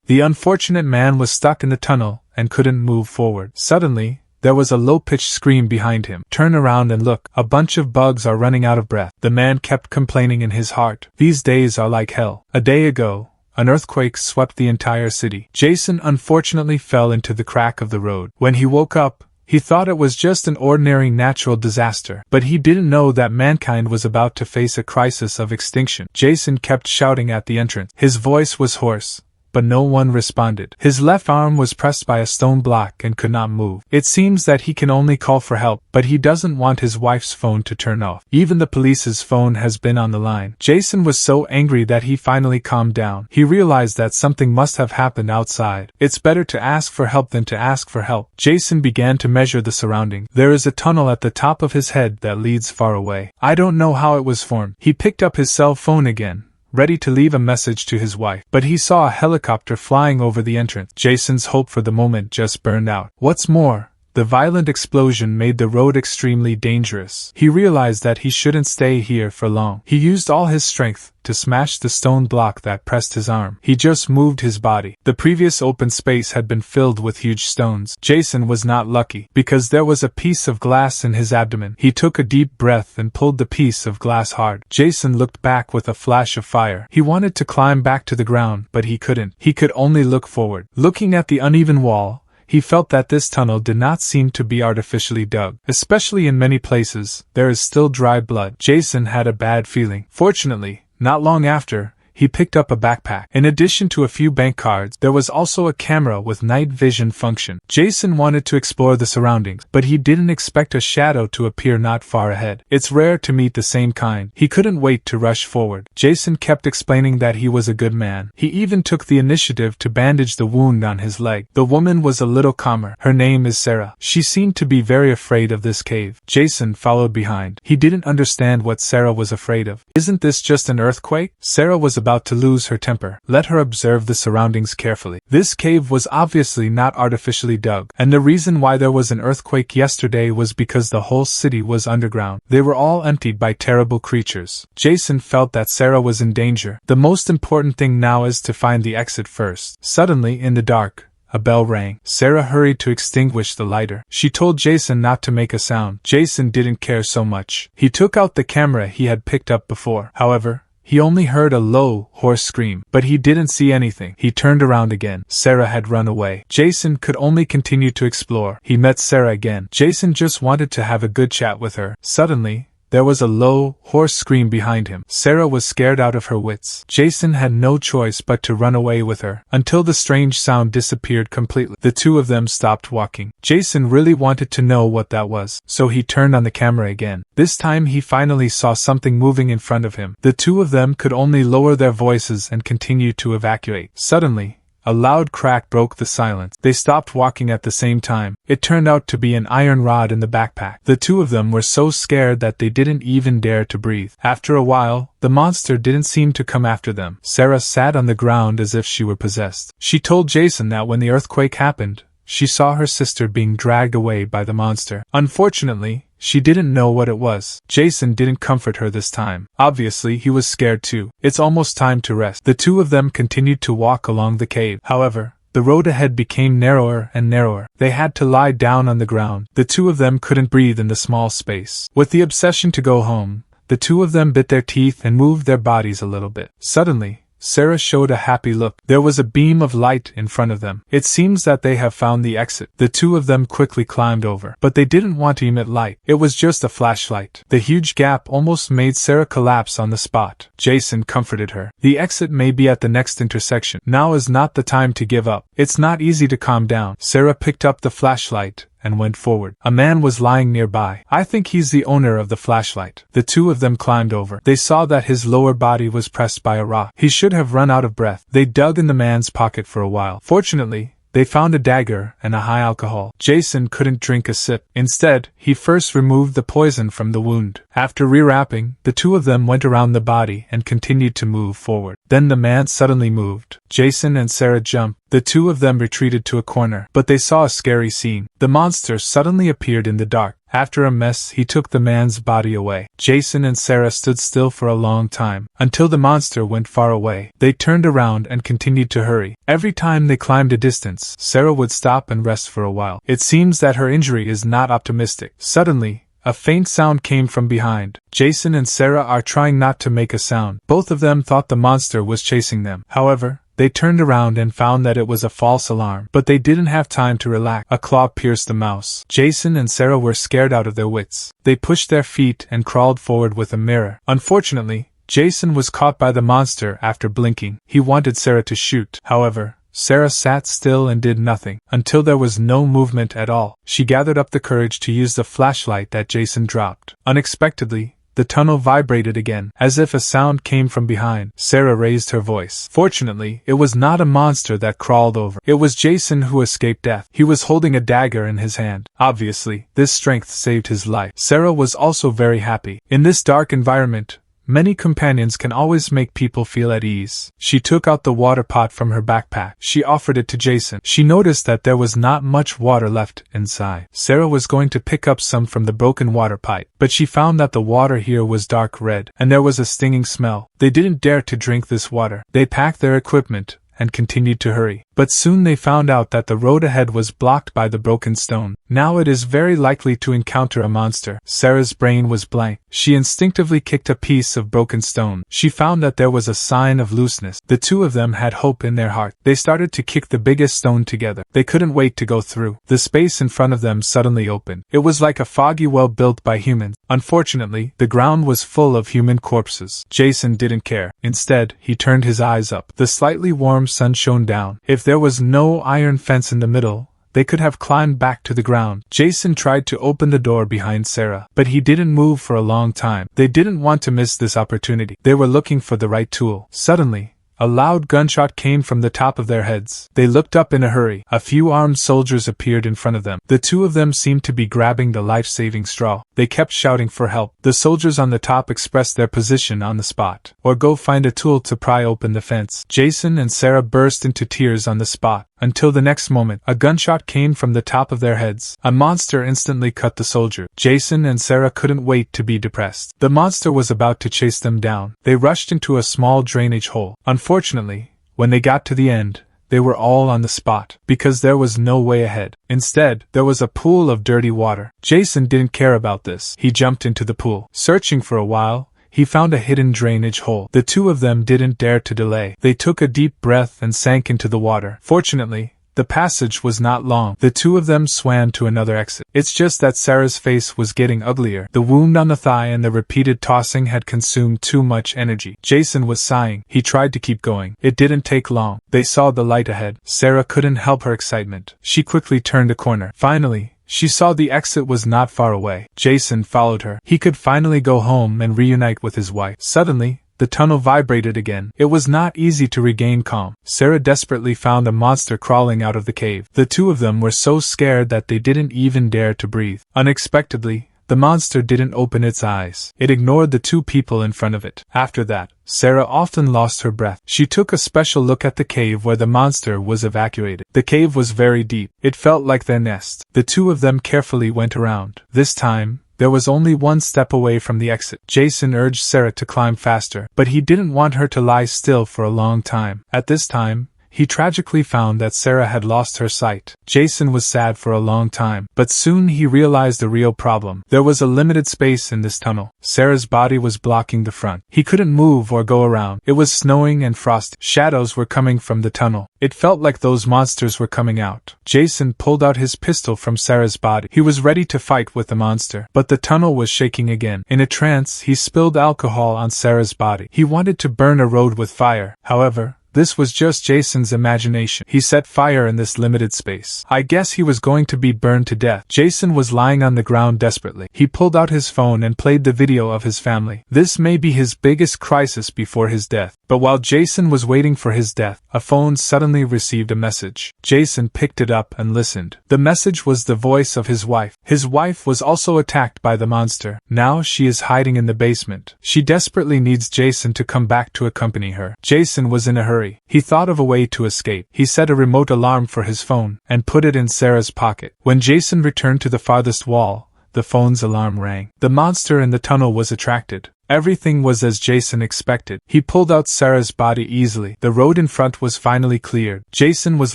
The unfortunate man was stuck in the tunnel and couldn't move forward. Suddenly, there was a low-pitched scream behind him. "Turn around and look. A bunch of bugs are running out of breath." The man kept complaining in his heart. "These days are like hell." A day ago, an earthquake swept the entire city. Jason unfortunately fell into the crack of the road. When he woke up, he thought it was just an ordinary natural disaster, but he didn't know that mankind was about to face a crisis of extinction. Jason kept shouting at the entrance. His voice was hoarse, but no one responded. His left arm was pressed by a stone block and could not move. It seems that he can only call for help, but he doesn't want his wife's phone to turn off. Even the police's phone has been on the line. Jason was so angry that he finally calmed down. He realized that something must have happened outside. It's better to ask for help than to ask for help. Jason began to measure the surroundings. There is a tunnel at the top of his head that leads far away. I don't know how it was formed. He picked up his cell phone again, ready to leave a message to his wife, but he saw a helicopter flying over the entrance. Jason's hope for the moment just burned out. What's more, the violent explosion made the road extremely dangerous. He realized that he shouldn't stay here for long. He used all his strength to smash the stone block that pressed his arm. He just moved his body. The previous open space had been filled with huge stones. Jason was not lucky, because there was a piece of glass in his abdomen. He took a deep breath and pulled the piece of glass hard. Jason looked back with a flash of fire. He wanted to climb back to the ground, but he couldn't. He could only look forward. Looking at the uneven wall, he felt that this tunnel did not seem to be artificially dug. Especially in many places, there is still dry blood. Jason had a bad feeling. Fortunately, not long after, he picked up a backpack. In addition to a few bank cards, there was also a camera with night vision function. Jason wanted to explore the surroundings, but he didn't expect a shadow to appear not far ahead. It's rare to meet the same kind. He couldn't wait to rush forward. Jason kept explaining that he was a good man. He even took the initiative to bandage the wound on his leg. The woman was a little calmer. Her name is Sarah. She seemed to be very afraid of this cave. Jason followed behind. He didn't understand what Sarah was afraid of. Isn't this just an earthquake? Sarah was about to lose her temper. Let her observe the surroundings carefully. This cave was obviously not artificially dug, and the reason why there was an earthquake yesterday was because the whole city was underground. They were all emptied by terrible creatures. Jason felt that Sarah was in danger. The most important thing now is to find the exit first. Suddenly, in the dark, a bell rang. Sarah hurried to extinguish the lighter. She told Jason not to make a sound. Jason didn't care so much. He took out the camera he had picked up before. However, he only heard a low, hoarse scream, but he didn't see anything. He turned around again. Sarah had run away. Jason could only continue to explore. He met Sarah again. Jason just wanted to have a good chat with her. Suddenly, there was a low, hoarse scream behind him. Sarah was scared out of her wits. Jason had no choice but to run away with her, until the strange sound disappeared completely. The two of them stopped walking. Jason really wanted to know what that was, so he turned on the camera again. This time he finally saw something moving in front of him. The two of them could only lower their voices and continue to evacuate. Suddenly, a loud crack broke the silence. They stopped walking at the same time. It turned out to be an iron rod in the backpack. The two of them were so scared that they didn't even dare to breathe. After a while, the monster didn't seem to come after them. Sarah sat on the ground as if she were possessed. She told Jason that when the earthquake happened, she saw her sister being dragged away by the monster. Unfortunately, she didn't know what it was. Jason didn't comfort her this time. Obviously, he was scared too. It's almost time to rest. The two of them continued to walk along the cave. However, the road ahead became narrower and narrower. They had to lie down on the ground. The two of them couldn't breathe in the small space. With the obsession to go home, the two of them bit their teeth and moved their bodies a little bit. Suddenly, Sarah showed a happy look. There was a beam of light in front of them. It seems that they have found the exit. The two of them quickly climbed over. But they didn't want to emit light. It was just a flashlight. The huge gap almost made Sarah collapse on the spot. Jason comforted her. The exit may be at the next intersection. Now is not the time to give up. It's not easy to calm down. Sarah picked up the flashlight and went forward. A man was lying nearby. I think he's the owner of the flashlight. The two of them climbed over. They saw that his lower body was pressed by a rock. He should have run out of breath. They dug in the man's pocket for a while. Fortunately, they found a dagger and a high alcohol. Jason couldn't drink a sip. Instead, he first removed the poison from the wound. After rewrapping, the two of them went around the body and continued to move forward. Then the man suddenly moved. Jason and Sarah jumped. The two of them retreated to a corner, but they saw a scary scene. The monster suddenly appeared in the dark. After a mess, he took the man's body away. Jason and Sarah stood still for a long time, until the monster went far away. They turned around and continued to hurry. Every time they climbed a distance, Sarah would stop and rest for a while. It seems that her injury is not optimistic. Suddenly, a faint sound came from behind. Jason and Sarah are trying not to make a sound. Both of them thought the monster was chasing them. However, they turned around and found that it was a false alarm, but they didn't have time to relax. A claw pierced the mouse. Jason and Sarah were scared out of their wits. They pushed their feet and crawled forward with a mirror. Unfortunately, Jason was caught by the monster after blinking. He wanted Sarah to shoot. However, Sarah sat still and did nothing, until there was no movement at all. She gathered up the courage to use the flashlight that Jason dropped. Unexpectedly, the tunnel vibrated again, as if a sound came from behind. Sarah raised her voice. Fortunately, it was not a monster that crawled over. It was Jason who escaped death. He was holding a dagger in his hand. Obviously, this strength saved his life. Sarah was also very happy. In this dark environment, many companions can always make people feel at ease. She took out the water pot from her backpack. She offered it to Jason. She noticed that there was not much water left inside. Sarah was going to pick up some from the broken water pipe, but she found that the water here was dark red, and there was a stinging smell. They didn't dare to drink this water. They packed their equipment and continued to hurry. But soon they found out that the road ahead was blocked by the broken stone. Now it is very likely to encounter a monster. Sarah's brain was blank. She instinctively kicked a piece of broken stone. She found that there was a sign of looseness. The two of them had hope in their heart. They started to kick the biggest stone together. They couldn't wait to go through. The space in front of them suddenly opened. It was like a foggy well built by humans. Unfortunately, the ground was full of human corpses. Jason didn't care. Instead, he turned his eyes up. The slightly warm sun shone down. If there was no iron fence in the middle, they could have climbed back to the ground. Jason tried to open the door behind Sarah, but he didn't move for a long time. They didn't want to miss this opportunity. They were looking for the right tool. Suddenly, a loud gunshot came from the top of their heads. They looked up in a hurry. A few armed soldiers appeared in front of them. The two of them seemed to be grabbing the life-saving straw. They kept shouting for help. The soldiers on the top expressed their position on the spot. Or go find a tool to pry open the fence. Jason and Sarah burst into tears on the spot. Until the next moment, a gunshot came from the top of their heads. A monster instantly cut the soldier. Jason and Sarah couldn't wait to be depressed. The monster was about to chase them down. They rushed into a small drainage hole. Unfortunately, when they got to the end, they were all on the spot, because there was no way ahead. Instead, there was a pool of dirty water. Jason didn't care about this. He jumped into the pool. Searching for a while, he found a hidden drainage hole. The two of them didn't dare to delay. They took a deep breath and sank into the water. Fortunately, the passage was not long. The two of them swam to another exit. It's just that Sarah's face was getting uglier. The wound on the thigh and the repeated tossing had consumed too much energy. Jason was sighing. He tried to keep going. It didn't take long. They saw the light ahead. Sarah couldn't help her excitement. She quickly turned a corner. Finally, she saw the exit was not far away. Jason followed her. He could finally go home and reunite with his wife. Suddenly, the tunnel vibrated again. It was not easy to regain calm. Sarah desperately found a monster crawling out of the cave. The two of them were so scared that they didn't even dare to breathe. Unexpectedly, the monster didn't open its eyes. It ignored the two people in front of it. After that, Sarah often lost her breath. She took a special look at the cave where the monster was evacuated. The cave was very deep. It felt like their nest. The two of them carefully went around. This time, there was only one step away from the exit. Jason urged Sarah to climb faster, but he didn't want her to lie still for a long time. At this time, he tragically found that Sarah had lost her sight. Jason was sad for a long time, but soon he realized the real problem. There was a limited space in this tunnel. Sarah's body was blocking the front. He couldn't move or go around. It was snowing and frosty. Shadows were coming from the tunnel. It felt like those monsters were coming out. Jason pulled out his pistol from Sarah's body. He was ready to fight with the monster, but the tunnel was shaking again. In a trance, he spilled alcohol on Sarah's body. He wanted to burn a road with fire. However, this was just Jason's imagination. He set fire in this limited space. I guess he was going to be burned to death. Jason was lying on the ground desperately. He pulled out his phone and played the video of his family. This may be his biggest crisis before his death. But while Jason was waiting for his death, a phone suddenly received a message. Jason picked it up and listened. The message was the voice of his wife. His wife was also attacked by the monster. Now she is hiding in the basement. She desperately needs Jason to come back to accompany her. Jason was in a hurry. Scurry. He thought of a way to escape. He set a remote alarm for his phone and put it in Sarah's pocket. When Jason returned to the farthest wall, the phone's alarm rang. The monster in the tunnel was attracted. Everything was as Jason expected. He pulled out Sarah's body easily. The road in front was finally cleared. Jason was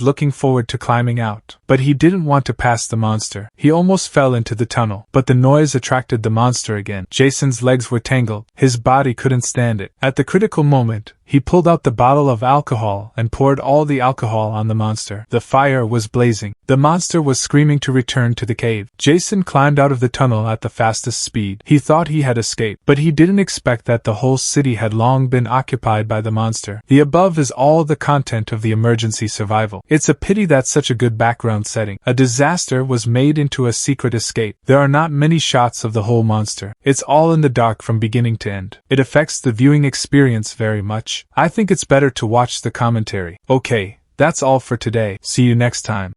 looking forward to climbing out, but he didn't want to pass the monster. He almost fell into the tunnel, but the noise attracted the monster again. Jason's legs were tangled. His body couldn't stand it. At the critical moment, he pulled out the bottle of alcohol and poured all the alcohol on the monster. The fire was blazing. The monster was screaming to return to the cave. Jason climbed out of the tunnel at the fastest speed. He thought he had escaped, but he didn't expect that the whole city had long been occupied by the monster. The above is all the content of the emergency survival. It's a pity that such a good background setting. A disaster was made into a secret escape. There are not many shots of the whole monster. It's all in the dark from beginning to end. It affects the viewing experience very much. I think it's better to watch the commentary. Okay, that's all for today. See you next time.